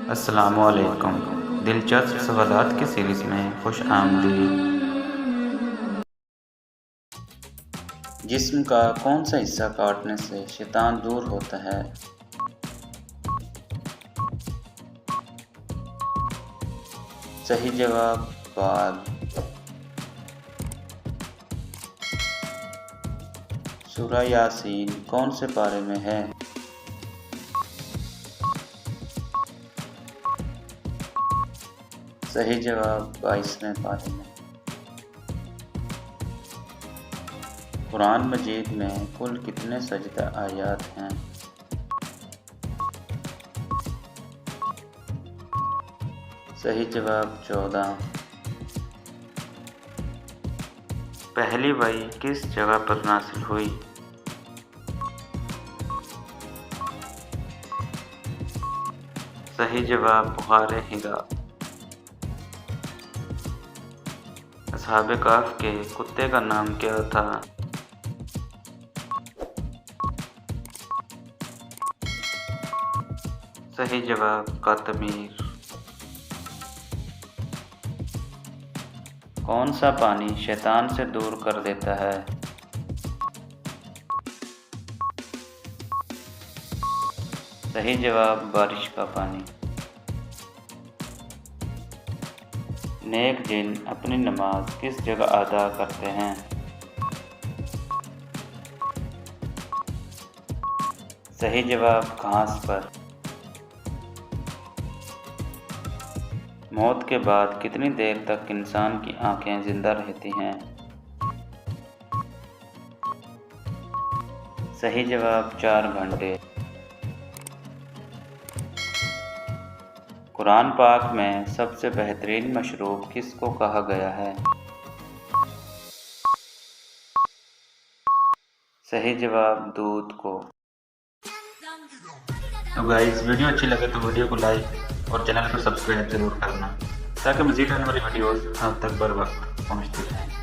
السلام علیکم۔ دلچسپ سوالات کی سیریز میں خوش آمدید۔ جسم کا کون سا حصہ کاٹنے سے شیطان دور ہوتا ہے؟ صحیح جواب بال۔ سورہ یاسین کون سے پارے میں ہے؟ صحیح جواب 22ویں پارے میں۔ قرآن مجید میں کل کتنے سجدہ آیات ہیں؟ صحیح جواب 14۔ پہلی وحی کس جگہ پر نازل ہوئی؟ صحیح جواب غار حرا۔ اصحاب کہف کے کتے کا نام کیا تھا؟ صحیح جواب قطمیر۔ کون سا پانی شیطان سے دور کر دیتا ہے؟ صحیح جواب بارش کا پانی۔ نیک جن اپنی نماز کس جگہ ادا کرتے ہیں؟ صحیح جواب گھاس پر۔ موت کے بعد کتنی دیر تک انسان کی آنکھیں زندہ رہتی ہیں؟ صحیح جواب 4 گھنٹے۔ قرآن پاک میں سب سے بہترین مشروب کس کو کہا گیا ہے؟ صحیح جواب دودھ کو۔ تو گائز ویڈیو اچھی لگے تو ویڈیو کو لائک اور چینل کو سبسکرائب ضرور کرنا تاکہ مزید آنے والی ویڈیوز آپ تک بر وقت پہنچتی رہیں۔